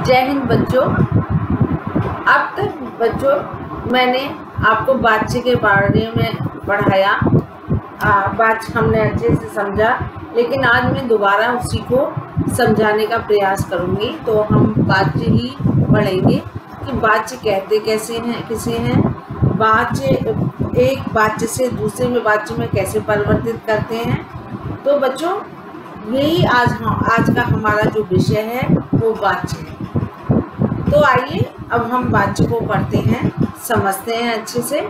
जय हिंद बच्चों। अब तक बच्चों मैंने आपको बातचीत के बारे में पढ़ाया, बात हमने अच्छे से समझा, लेकिन आज मैं दोबारा उसी को समझाने का प्रयास करूँगी। तो हम बातचीत ही पढ़ेंगे कि बातचीत कहते किसे हैं, बातचीत एक बातचीत से दूसरे में बातचीत में कैसे परिवर्तित करते हैं। तो बच्चों यही आज का हमारा जो विषय है वो बातचीत है। तो आइए अब हम बातचीत को पढ़ते हैं, समझते हैं अच्छे से।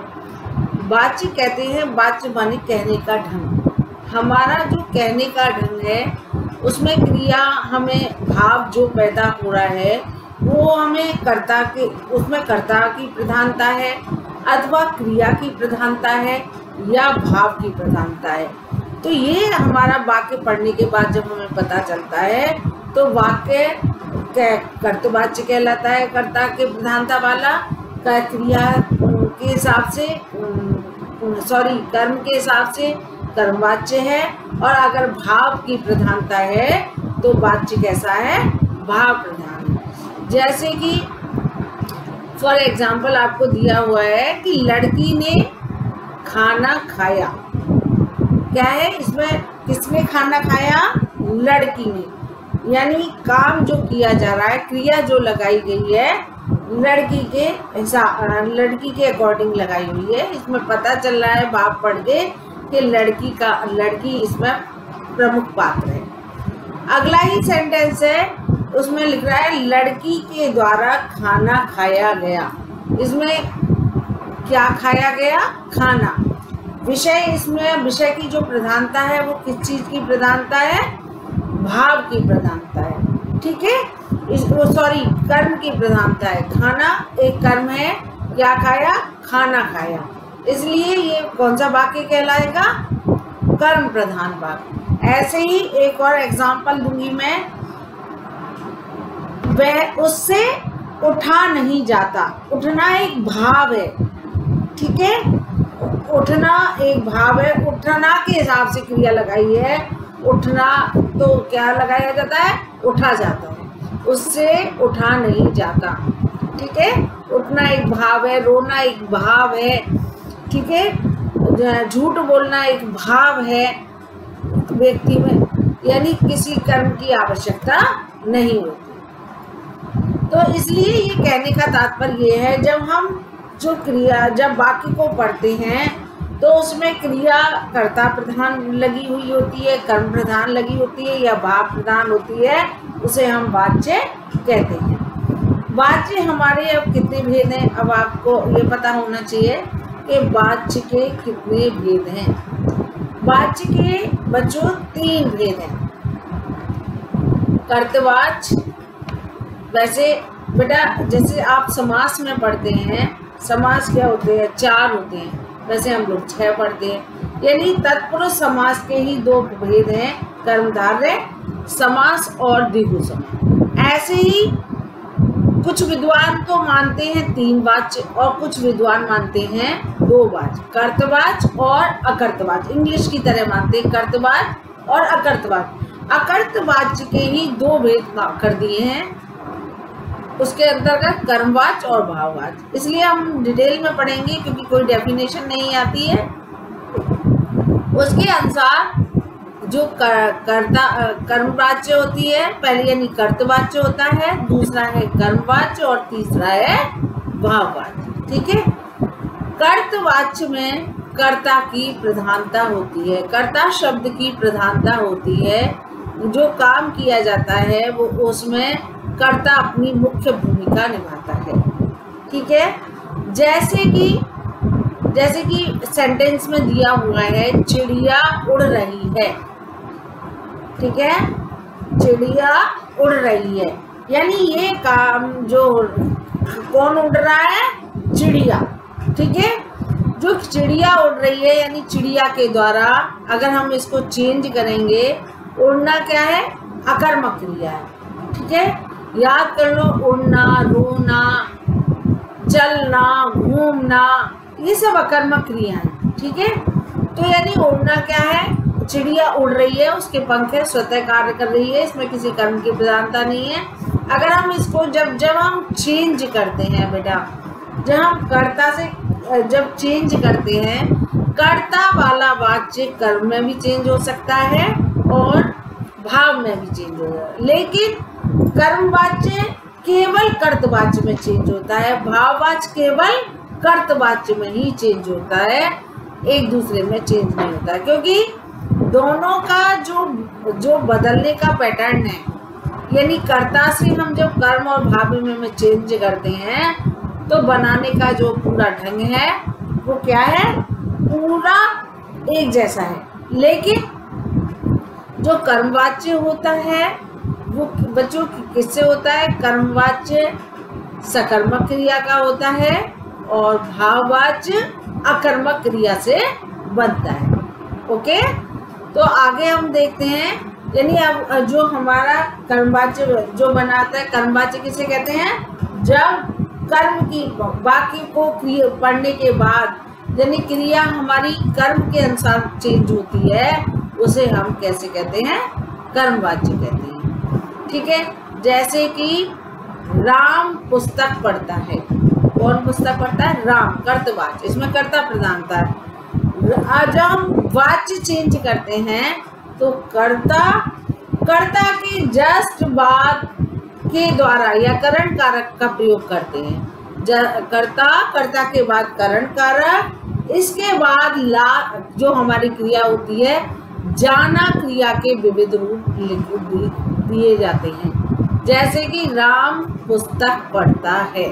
बातचीत कहते हैं, बातचीत माने कहने का ढंग। हमारा जो कहने का ढंग है उसमें क्रिया, हमें भाव जो पैदा हो रहा है वो हमें उसमें कर्ता की प्रधानता है अथवा क्रिया की प्रधानता है या भाव की प्रधानता है। तो ये हमारा वाक्य पढ़ने के बाद जब हमें पता चलता है तो वाक्य कर्तवाच्य कहलाता है, कर्ता के प्रधानता वाला, क्रिया के हिसाब से कर्म के हिसाब से कर्मवाच्य है, और अगर भाव की प्रधानता है तो वाच्य कैसा है, भाव प्रधान है। जैसे कि फॉर एग्जाम्पल आपको दिया हुआ है कि लड़की ने खाना खाया। क्या है इसमें, किसने खाना खाया, लड़की ने, यानी काम जो किया जा रहा है, क्रिया जो लगाई गई है लड़की के अकॉर्डिंग लगाई हुई है। इसमें पता चल रहा है भाव पढ़ के कि लड़की इसमें प्रमुख पात्र है। अगला ही सेंटेंस है, उसमें लिख रहा है लड़की के द्वारा खाना खाया गया। इसमें क्या खाया गया, खाना। विषय, इसमें विषय की जो प्रधानता है वो किस चीज की प्रधानता है, भाव की प्रधानता है। ठीक है, कर्म की प्रधानता है। खाना एक कर्म है, क्या खाया, खाना खाया, इसलिए ये कौन सा वाक्य कहलाएगा, कर्म प्रधान वाक्य। ऐसे ही एक और एग्जांपल दूंगी मैं, वह उससे उठा नहीं जाता। उठना एक भाव है, ठीक है, उठना एक भाव है। उठना के हिसाब से क्रिया लगाई है, उठना तो क्या लगाया जाता है, उठा जाता है, उससे उठा नहीं जाता। ठीक है, उठना एक भाव है, रोना एक भाव है, ठीक है, झूठ बोलना एक भाव है व्यक्ति में, यानी किसी कर्म की आवश्यकता नहीं होती। तो इसलिए ये कहने का तात्पर्य ये है, जब वाक्य को पढ़ते हैं तो उसमें क्रिया कर्ता प्रधान लगी हुई होती है, कर्म प्रधान लगी होती है या भाव प्रधान होती है, उसे हम वाच्य कहते हैं। वाच्य हमारे अब कितने भेद हैं, अब आपको ये पता होना चाहिए कि वाच्य के कितने भेद हैं। वाच्य के बच्चों 3 भेद हैं। कर्तवाच्य, वैसे बेटा जैसे आप समास में पढ़ते हैं, समास क्या होते हैं, 4 होते हैं, वैसे हम लोग 6 पढ़ते हैं। यानी तत्पुरुष समास के ही 2 भेद हैं, कर्मधारय समास और द्विगु समास। ऐसे ही कुछ विद्वान तो मानते हैं 3 वाच्य और कुछ विद्वान मानते हैं 2 वाच्य, कर्तवाच्य और अकर्तवाच्य। इंग्लिश की तरह मानते हैं कर्तवाच्य और अकर्तवाच्य। अकर्तवाच्य के ही 2 भेद कर दिए हैं, उसके अंतर्गत कर्मवाच्य और भाववाच्य। इसलिए हम डिटेल में पढ़ेंगे क्योंकि कोई डेफिनेशन नहीं आती है। उसके अनुसार जो कर्मवाच्य होती है, पहले यानी कर्तवाच्य होता है, दूसरा है कर्मवाच्य और तीसरा है भाववाच्य। ठीक है, कर्तवाच्य में कर्ता की प्रधानता होती है, कर्ता शब्द की प्रधानता होती है। जो काम किया जाता है वो उसमें कर्ता अपनी मुख्य भूमिका निभाता है। ठीक है, जैसे कि सेंटेंस में दिया हुआ है, चिड़िया उड़ रही है। ठीक है, चिड़िया उड़ रही है, यानी ये काम जो कौन उड़ रहा है, चिड़िया। ठीक है, जो चिड़िया उड़ रही है यानी चिड़िया के द्वारा, अगर हम इसको चेंज करेंगे, उड़ना क्या है, अकर्मक क्रिया है। ठीक है, याद कर लो, उड़ना, रोना, चलना, घूमना, ये सब अकर्मक क्रिया है। ठीक है, तो यानी उड़ना क्या है, चिड़िया उड़ रही है, उसके पंख है, स्वतः कार्य कर रही है, इसमें किसी कर्म की प्रधानता नहीं है। अगर हम इसको जब हम चेंज करते हैं बेटा, जब हम कर्ता से जब चेंज करते हैं, कर्ता वाला वाच्य कर्म में भी चेंज हो सकता है और भाव में भी चेंज हो सकता है, लेकिन कर्मवाच्य केवल कर्तवाच्य में चेंज होता है, भाववाच्य केवल कर्तवाच्य में ही चेंज होता है, एक दूसरे में चेंज नहीं होता है, क्योंकि दोनों का जो बदलने का पैटर्न है, यानी कर्ता से हम जब कर्म और भाव में चेंज करते हैं तो बनाने का जो पूरा ढंग है वो क्या है, पूरा एक जैसा है। लेकिन जो कर्मवाच्य होता है वो बच्चों किससे होता है, कर्मवाच्य सकर्मक क्रिया का होता है और भाववाच्य अकर्मक क्रिया से बनता है। ओके, तो आगे हम देखते हैं, यानी अब जो हमारा कर्मवाच्य जो बनाता है, कर्मवाच्य किसे कहते हैं, जब कर्म की बाकी को पढ़ने के बाद यानी क्रिया हमारी कर्म के अनुसार चेंज होती है, उसे हम कैसे कहते हैं, कर्मवाच्य कहते हैं। ठीक है, जैसे कि राम पुस्तक पढ़ता है, कौन पुस्तक पढ़ता है, राम, कर्तवाच्य, इसमें कर्ता प्रधानता है। जब हम वाच्य चेंज करते हैं तो कर्ता के जस्ट बाद के द्वारा या करण कारक का प्रयोग करते हैं। कर्ता के बाद करण कारक, इसके बाद जो हमारी क्रिया होती है, जाना क्रिया के विविध रूप दिए जाते हैं। जैसे कि राम पुस्तक पढ़ता है,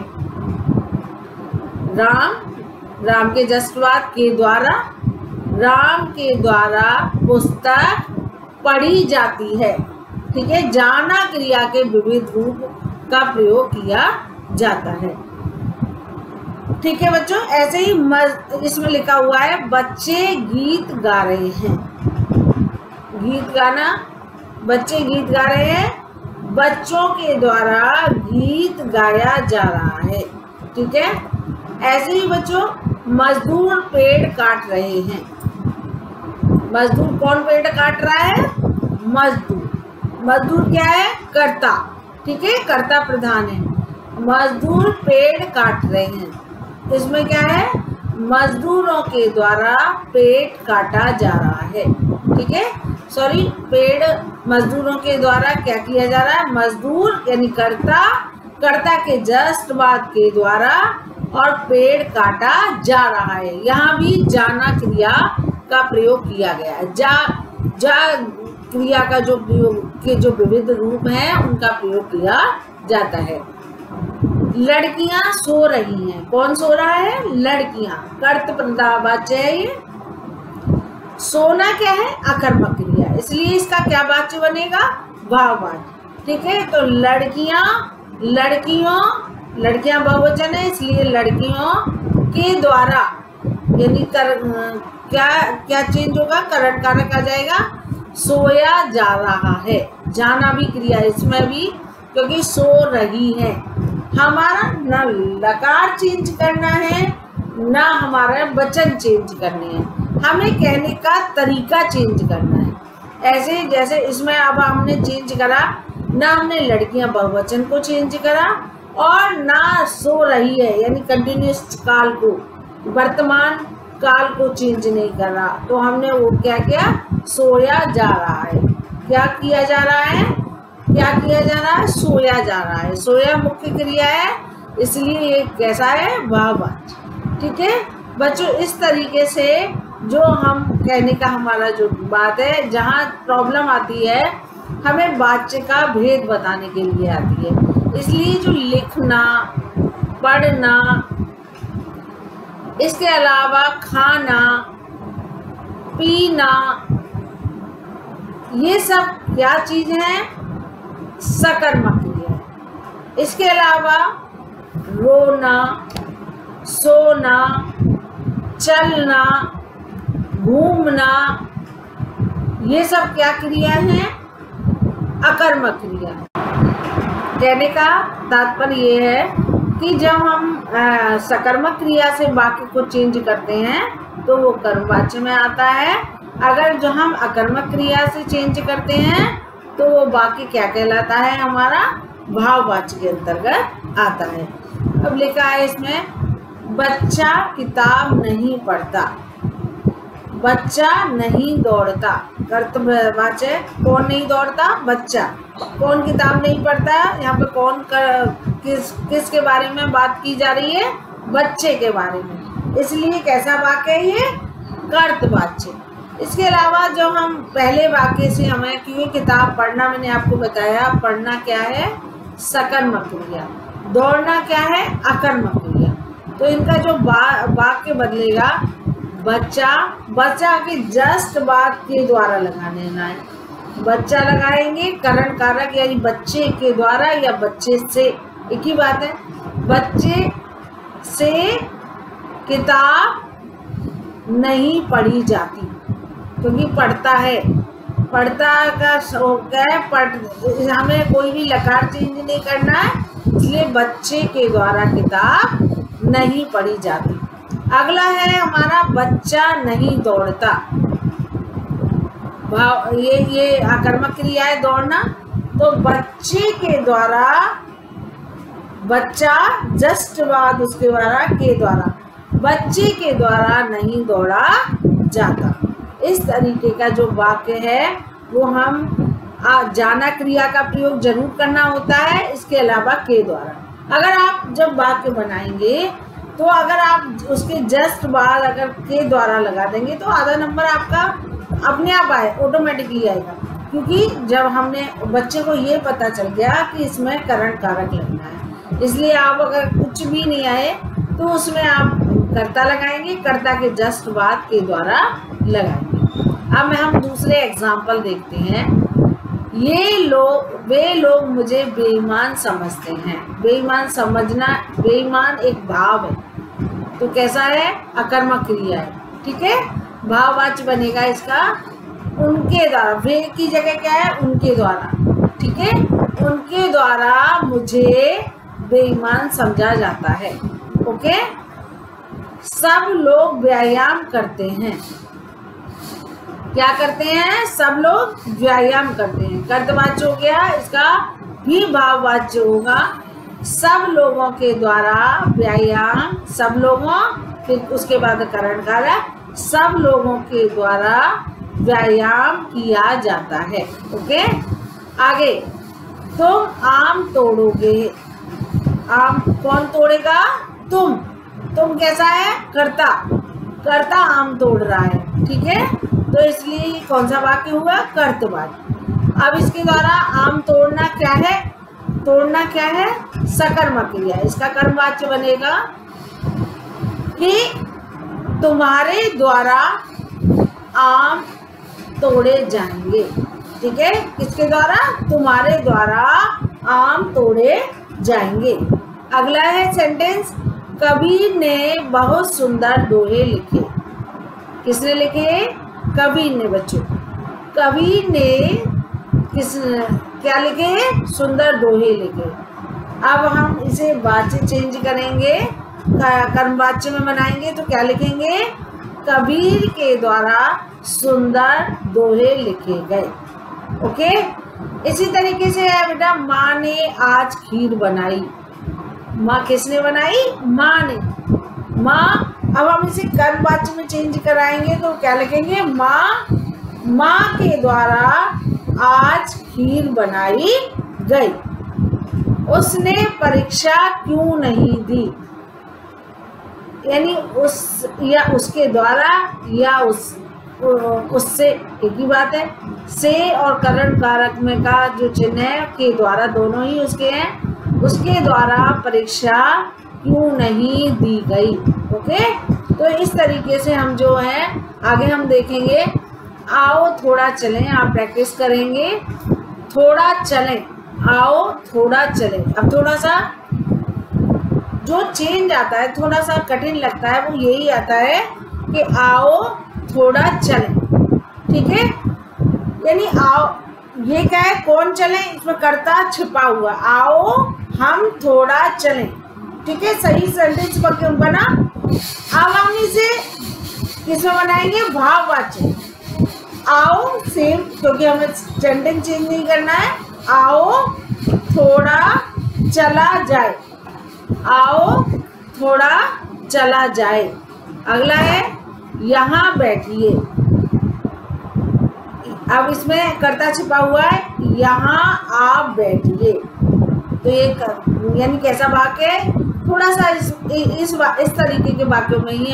राम के जस्ट बाद के द्वारा, राम के द्वारा पुस्तक पढ़ी जाती है। ठीक है, जाना क्रिया के विविध रूप का प्रयोग किया जाता है। ठीक है बच्चों, ऐसे ही इसमें लिखा हुआ है बच्चे गीत गा रहे हैं, गीत गाना, बच्चे गीत गा रहे हैं, बच्चों के द्वारा गीत गाया जा रहा है। ठीक है, ऐसे ही बच्चों मजदूर पेड़ काट रहे हैं, मजदूर कौन पेड़ काट रहा है, मजदूर क्या है, कर्ता। ठीक है, कर्ता प्रधान है, मजदूर पेड़ काट रहे हैं, इसमें क्या है, मजदूरों के द्वारा पेड़ काटा जा रहा है। ठीक है, सॉरी, पेड़ मजदूरों के द्वारा क्या किया जा रहा है, मजदूर यानी कर्ता के जस्ट बाद के द्वारा और पेड़ काटा जा रहा है। यहाँ भी जाना क्रिया का प्रयोग किया गया है, जा क्रिया का जो विविध रूप हैं उनका प्रयोग किया जाता है। लड़कियां सो रही हैं, कौन सो रहा है, लड़कियां, कर्त प्रधानवाच्य है ये। सोना क्या है, अकर्मक क्रिया, इसलिए इसका क्या वाच्य बनेगा, भाववाच्य। ठीक है, तो लड़कियां बहुवचन है, इसलिए लड़कियों के द्वारा यानी क्या चेंज होगा, करण कारक आ जाएगा, सोया जा रहा है, जाना भी क्रिया इसमें भी, क्योंकि सो रही है। हमारा न लकार चेंज करना है ना हमारा वचन चेंज करने हैं, हमें कहने का तरीका चेंज करना है। ऐसे जैसे इसमें अब हमने चेंज करा, ना हमने लड़कियां बहुवचन को चेंज करा और ना सो रही है यानी कंटिन्यूअस काल को, वर्तमान काल को चेंज नहीं करा, तो हमने वो क्या किया, सोया जा रहा है। क्या किया जा रहा है, सोया जा रहा है। सोया मुख्य क्रिया है, इसलिए ये कैसा है, भाववाच्य। ठीक है बच्चों, इस तरीके से जो हम कहने का हमारा जो बात है, जहाँ प्रॉब्लम आती है हमें वाच्य का भेद बताने के लिए आती है। इसलिए जो लिखना, पढ़ना, इसके अलावा खाना, पीना, ये सब क्या चीज है, सकर्मक क्रिया। इसके अलावा रोना, सोना, चलना, घूमना, ये सब क्या क्रिया है, अकर्मक क्रिया। कहने का तात्पर्य ये है कि जब हम सकर्मक क्रिया से वाक्य को चेंज करते हैं तो वो कर्मवाच्य में आता है, अगर जो हम अकर्मक क्रिया से चेंज करते हैं तो वो वाक्य क्या कहलाता है, हमारा भाववाच्य के अंतर्गत आता है। अब लिखा है इसमें, बच्चा किताब नहीं पढ़ता, बच्चा नहीं दौड़ता। कर्तव्यवाच्य, कौन नहीं दौड़ता, बच्चा। कौन किताब नहीं पढ़ता, यहाँ पे कौन किसके बारे में बात की जा रही है, बच्चे के बारे में, इसलिए कैसा वाक्य है ये, कर्तवाच्य। इसके अलावा जो हम पहले वाक्य से हमें, क्योंकि किताब पढ़ना मैंने आपको बताया, पढ़ना क्या है, सकर्मक क्रिया, दौड़ना क्या है, अकर्मक क्रिया। तो इनका जो वाक्य बदलेगा, बच्चा, बच्चा के जस्ट बाद के द्वारा लगाने है, बच्चा लगाएंगे, करण कारक यानी बच्चे के द्वारा या बच्चे से, एक ही बात है। बच्चे से किताब नहीं पढ़ी जाती, क्योंकि पढ़ता है, पढ़ता का शौक है, हमें कोई भी लकार चेंज नहीं करना है, इसलिए बच्चे के द्वारा किताब नहीं पढ़ी जाती। अगला है हमारा, बच्चा नहीं दौड़ता। ये आकर्मक क्रिया है दौड़ना, तो बच्चे के द्वारा, बच्चा जस्ट बाद उसके द्वारा, के द्वारा, बच्चे के द्वारा नहीं दौड़ा जाता। इस तरीके का जो वाक्य है वो हम जाना क्रिया का प्रयोग जरूर करना होता है, इसके अलावा के द्वारा। अगर आप जब वाक्य बनाएंगे तो अगर आप उसके जस्ट बाद अगर के द्वारा लगा देंगे तो आधा नंबर आपका अपने आप आए, ऑटोमेटिकली आएगा, क्योंकि जब हमने बच्चे को ये पता चल गया कि इसमें करण कारक लगना है। इसलिए आप अगर कुछ भी नहीं आए तो उसमें आप कर्ता लगाएंगे, कर्ता के जस्ट बाद के द्वारा लगाएंगे। अब हम दूसरे एग्जाम्पल देखते हैं। वे लोग मुझे बेईमान समझते हैं। बेईमान समझना, बेईमान एक भाव है, तो कैसा है, अकर्मक क्रिया है, ठीक है। भाववाच्य बनेगा इसका, उनके द्वारा, वे की जगह क्या है, उनके द्वारा, ठीक है। उनके द्वारा मुझे बेईमान समझा जाता है, ओके। सब लोग व्यायाम करते हैं। क्या करते हैं, सब लोग व्यायाम करते हैं, कर्तवाच्य हो गया, इसका भी भाववाच्य होगा। सब लोगों के द्वारा व्यायाम, सब लोगों, फिर उसके बाद करण कारक, सब लोगों के द्वारा व्यायाम किया जाता है, ओके। आगे, तुम आम तोड़ोगे। आम कौन तोड़ेगा, तुम कैसा है, कर्ता, कर्ता आम तोड़ रहा है, ठीक है। तो इसलिए कौन सा वाक्य हुआ, कर्तवाच्य। अब इसके द्वारा आम तोड़ना क्या है, तोड़ना क्या है, सकर्मक क्रिया, इसका कर्मवाच्य बनेगा कि तुम्हारे द्वारा आम तोड़े जाएंगे, ठीक है। किसके द्वारा, तुम्हारे द्वारा आम तोड़े जाएंगे। अगला है सेंटेंस, कबीर ने बहुत सुंदर दोहे लिखे। किसने लिखे, कबीर ने, बच्चों, कबीर ने क्या लिखे, सुंदर दोहे लिखे। अब हम इसे वाच्य चेंज करेंगे, कर्मवाच्य में बनाएंगे, तो क्या लिखेंगे, कबीर के द्वारा सुंदर दोहे लिखे गए, ओके। इसी तरीके से है बेटा, माँ ने आज खीर बनाई। माँ किसने बनाई, माँ ने, माँ। अब हम इसे कर्मवाच्य में चेंज कराएंगे तो क्या लिखेंगे, माँ के द्वारा आज खीर बनाई गई। उसने परीक्षा क्यों नहीं दी, यानी उस या उसके द्वारा या उससे, एक ही बात है। से और करण कारक में का जो चिन्ह है, के द्वारा, दोनों ही उसके हैं। उसके द्वारा परीक्षा क्यों नहीं दी गई, ओके। तो इस तरीके से हम जो है आगे हम देखेंगे। आओ थोड़ा चलें, आप प्रैक्टिस करेंगे, थोड़ा चलें, आओ थोड़ा चलें। अब थोड़ा सा जो चेंज आता है, थोड़ा सा कठिन लगता है, वो यही आता है कि आओ थोड़ा चलें, ठीक है। यानी आओ, ये क्या है, कौन चले, इसमें कर्ता छिपा हुआ, आओ हम थोड़ा चलें, ठीक है। सही सेंटेंस बना। अब हम इसे किसमें बनाएंगे, भाववाच्य। आओ सेम, क्योंकि हमें सेंटेंस चेंज नहीं करना है। आओ थोड़ा चला जाए, आओ थोड़ा चला जाए। अगला है यहाँ बैठिए। अब इसमें कर्ता छिपा हुआ है, यहाँ आप बैठिए। तो ये यानी कैसा वाक्य है, थोड़ा सा इस तरीके के वाक्यों में ही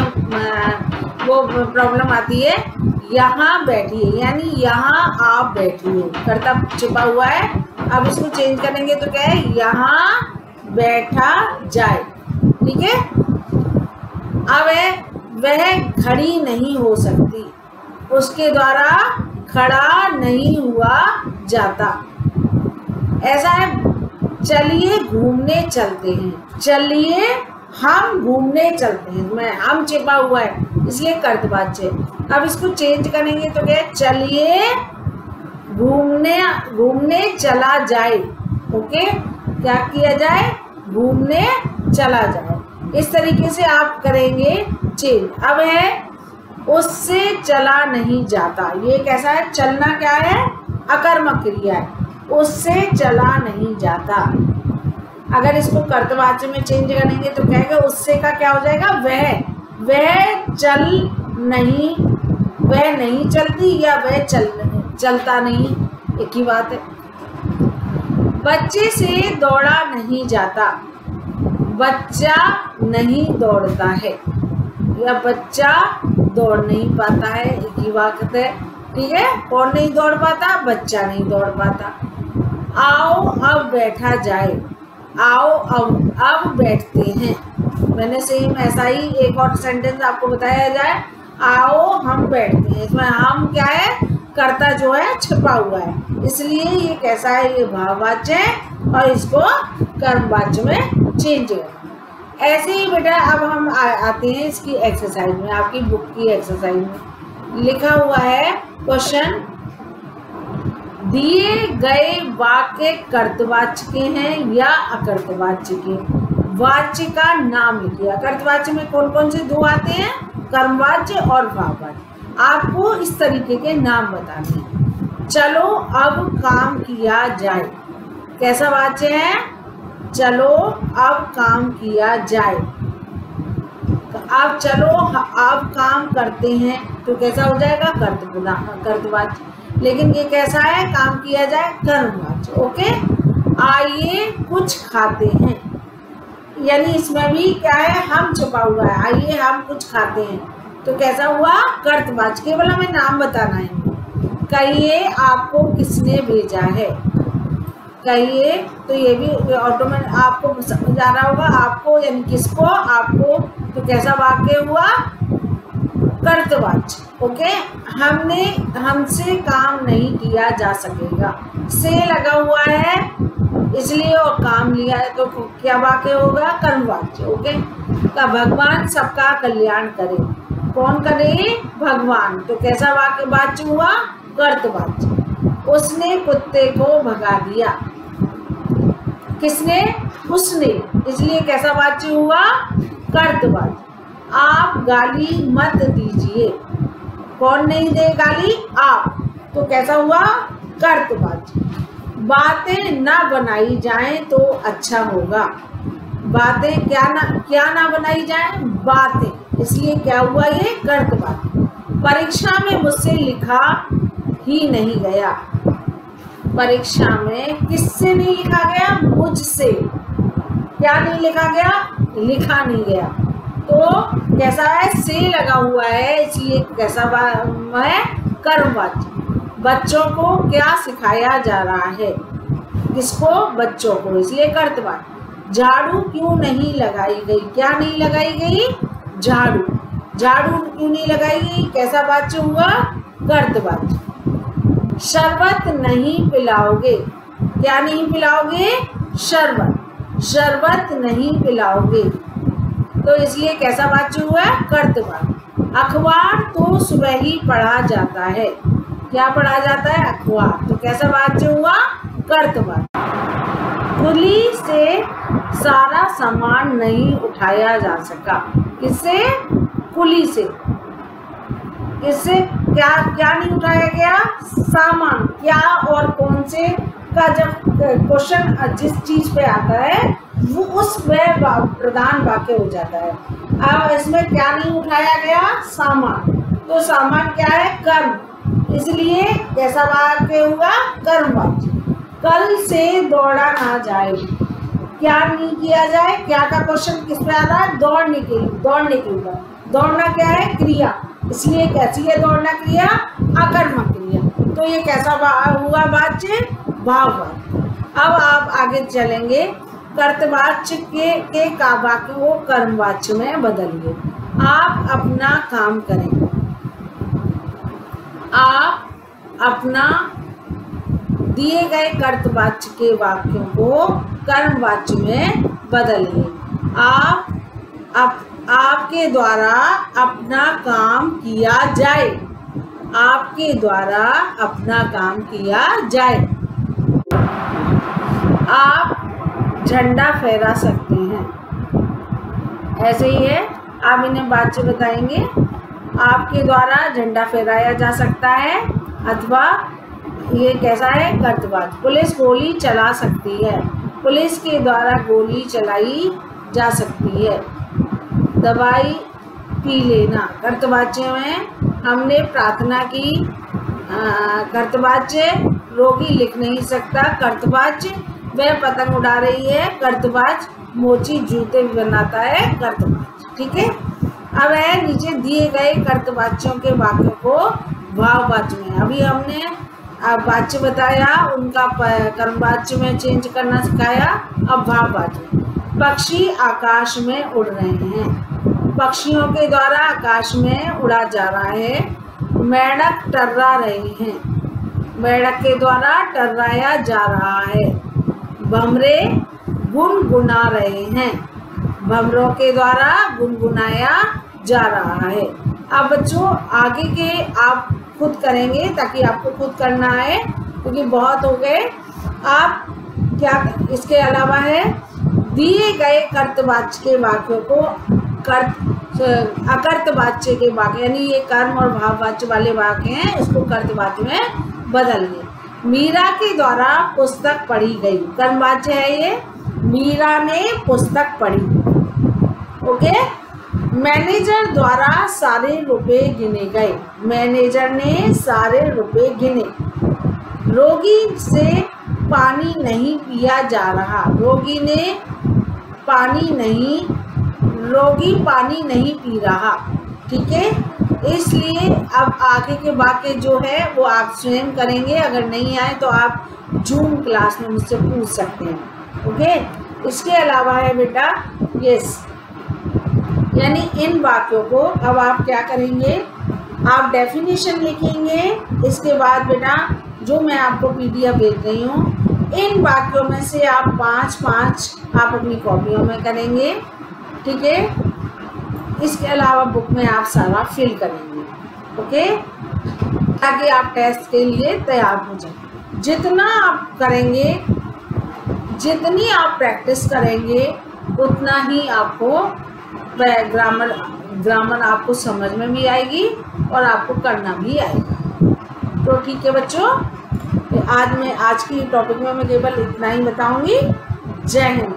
वो प्रॉब्लम आती है। यहाँ बैठिए यानी यहाँ आप बैठिए, कर्ता छिपा हुआ है। अब इसको चेंज करेंगे तो क्या है, यहाँ बैठा जाए। ठीक है। अब है वह खड़ी नहीं हो सकती, उसके द्वारा खड़ा नहीं हुआ जाता। ऐसा है चलिए घूमने चलते हैं, चलिए हम घूमने चलते हैं। मैं हम छिपा हुआ है इसलिए कर्तवाच्य। अब इसको चेंज करेंगे तो क्या, चलिए घूमने चला जाए। ओके, क्या किया जाए, घूमने चला जाए। इस तरीके से आप करेंगे चेंज। अब है उससे चला नहीं जाता। ये कैसा है, चलना क्या है, अकर्मक क्रिया है, उससे चला नहीं जाता। अगर इसको कर्तवाच्य में चेंज करेंगे तो कहेगा उससे का क्या हो जाएगा, वह चल नहीं, वह नहीं चलती या वह चलता नहीं, एक ही बात है। बच्चे से दौड़ा नहीं जाता, बच्चा नहीं दौड़ता है या बच्चा दौड़ नहीं पाता है, एक ही बात है। ठीक है, कौन नहीं दौड़ पाता, बच्चा नहीं दौड़ पाता। आओ अब बैठा जाए, आओ अब बैठते हैं। मैंने सेम ऐसा ही एक और सेंटेंस आपको बताया जाए, आओ हम बैठते हैं। इसमें हम क्या है, कर्ता जो है छिपा हुआ है, इसलिए ये कैसा है, ये भाववाच्य है और इसको कर्मवाच्य में चेंज है। ऐसे ही बेटा अब हम आते हैं इसकी एक्सरसाइज में। आपकी बुक की एक्सरसाइज में लिखा हुआ है क्वेश्चन, दिए गए वाक्य कर्तवाच्य के हैं या अकर्तवाच्य के, वाच्य का नाम लिखिए। कर्तवाच्य में कौन कौन से दो आते हैं, कर्मवाच्य और भाववाच्य। आपको इस तरीके के नाम बताने हैं। चलो अब काम किया जाए, कैसा वाच्य है, चलो अब काम किया जाए। अब चलो अब काम करते हैं तो कैसा हो जाएगा, कर्तवाच्य। लेकिन ये कैसा है, काम किया जाए, कर्मवाच्य। ओके, आइए कुछ खाते हैं, यानी इसमें भी क्या है, हम छुपा हुआ है, आइए हम कुछ खाते हैं तो कैसा हुआ, कर्तवाच्य। केवल हमें नाम बताना है। कहिए आपको किसने भेजा है, कहिए, तो ये भी ऑटोमेटिक आपको समझ आ रहा होगा, आपको यानी किसको, आपको, तो कैसा वाक्य हुआ, कर्तवाच्य। ओके, हमसे काम नहीं किया जा सकेगा, से लगा हुआ है इसलिए और काम लिया है तो क्या वाक्य होगा, कर्मवाच्य। ओके, का भगवान सबका कल्याण करे, कौन करे, भगवान, तो कैसा वाक्य हुआ, कर्तवाच्य। उसने कुत्ते को भगा दिया, किसने, उसने, इसलिए कैसा वाच्य हुआ, कर्तवाच्य। आप गाली मत दीजिए, कौन नहीं दे गाली, आप, तो कैसा हुआ, कर्तवाच्य। बातें ना बनाई जाएं तो अच्छा होगा, बातें क्या ना बनाई जाएं, बातें, इसलिए क्या हुआ, ये कर्तवाच्य। परीक्षा में मुझसे लिखा ही नहीं गया, परीक्षा में किससे नहीं लिखा गया, मुझसे, क्या नहीं लिखा गया, लिखा नहीं गया, तो कैसा है, से लगा हुआ है इसलिए कैसा है, कर्मवाच्य। बच्चों को क्या सिखाया जा रहा है, किसको, बच्चों को, इसलिए कर्तवाच्य। झाड़ू क्यों नहीं लगाई गई, क्या नहीं लगाई गई, झाड़ू, झाड़ू क्यों नहीं लगाई गई, कैसा वाच्य हुआ, कर्तवाच्य। शरबत नहीं पिलाओगे, क्या नहीं पिलाओगे, शरबत, शरबत नहीं पिलाओगे, तो इसलिए कैसा वाच्य हुआ, कर्तवाच्य। अखबार तो सुबह ही पढ़ा जाता है, क्या पढ़ा जाता है, अखबार, तो कैसा वाच्य हुआ, कर्तवाच्य। कुली से सारा सामान नहीं उठाया जा सका, किससे, कुली से, किससे, क्या क्या नहीं उठाया गया? सामान। क्या और कौन से का जब क्वेश्चन जिस चीज पे आता है वो उसमें प्रधान वाक्य हो जाता है। अब इसमें क्या नहीं उठाया गया? सामान। तो सामान क्या है? कर्म, इसलिए कैसा वाक्य होगा? कर्म वाक्य। कल से दौड़ा ना जाए, क्या नहीं किया जाए? क्या का क्वेश्चन किस पे आता है? दौड़ने के लिए, दौड़ने के ऊपर। दौड़ना क्या है? क्रिया, इसलिए कैसी है दौड़ना क्रिया? अकर्मक क्रिया। तो ये कैसा हुआ वाच्य? भाव वाच्य। अब आप आगे चलेंगे, कर्तवाच्य के का वाक्य को कर्मवाच्य में बदलिए। आप अपना काम करें, आप अपना दिए गए कर्तवाच्य के वाक्यों को कर्मवाच्य में बदलिए। आपके द्वारा अपना काम किया जाए, आपके द्वारा अपना काम किया जाए। आप झंडा फहरा सकते हैं, ऐसे ही है। आप इन्हें वाच्य बताएंगे। आपके द्वारा झंडा फहराया जा सकता है, अथवा ये कैसा है? कर्तवाच्य। पुलिस गोली चला सकती है, पुलिस के द्वारा गोली चलाई जा सकती है। दवाई पी लेना, कर्तवाच्य में हमने प्रार्थना की। कर्तवाच्य रोगी लिख नहीं सकता, कर्तवाच्य वह पतंग उड़ा रही है, कर्तवाच्य मोची जूते बनाता है, कर्तवाच्य। ठीक है। अब है नीचे दिए गए कर्तवाच्यों के वाक्यों को भाववाच्य में। अभी हमने वाच्य बताया, उनका कर्मवाच्य में चेंज करना सिखाया। अब भाववाच्य। पक्षी आकाश में उड़ रहे हैं, पक्षियों के द्वारा आकाश में उड़ा जा रहा है। मेंढक टर्रा रहे हैं, मेंढक के द्वारा टर्राया जा रहा है। भमरे गुनगुना रहे हैं, भमरों के द्वारा गुनगुनाया जा रहा है। अब बच्चों आगे के आप खुद करेंगे ताकि आपको खुद करना है, क्योंकि बहुत हो गए। आप क्या इसके अलावा है, दिए गए कर्तवाच्य के वाक्यों को अकर्तवाच्य के वाक्य, यानी ये कर्म और भाववाच्य वाले वाक्य हैं, इसको कर्तवाच्य में बदलिए। मीरा के द्वारा पुस्तक पढ़ी गई, कर्मवाच्य है ये। मीरा ने पुस्तक पढ़ी। ओके। मैनेजर द्वारा सारे रुपए गिने गए, मैनेजर ने सारे रुपए गिने। रोगी से पानी नहीं पिया जा रहा, रोगी पानी नहीं पी रहा। ठीक है। इसलिए अब आगे के वाक्य जो है वो आप स्वयं करेंगे, अगर नहीं आए तो आप जूम क्लास में मुझसे पूछ सकते हैं। ओके। इसके अलावा है बेटा यस, यानी इन वाक्यों को अब आप क्या करेंगे, आप डेफिनेशन लिखेंगे। इसके बाद बेटा जो मैं आपको पीडीएफ भेज रही हूँ, इन वाक्यों में से आप 5-5 आप अपनी कॉपियों में करेंगे। ठीक है। इसके अलावा बुक में आप सारा फिल करेंगे। ओके, ताकि आप टेस्ट के लिए तैयार हो जाए। जितना आप करेंगे, जितनी आप प्रैक्टिस करेंगे, उतना ही आपको ग्रामर आपको समझ में भी आएगी और आपको करना भी आएगा। तो ठीक है बच्चों, आज की टॉपिक में मैं केवल इतना ही बताऊंगी। जय हिंद।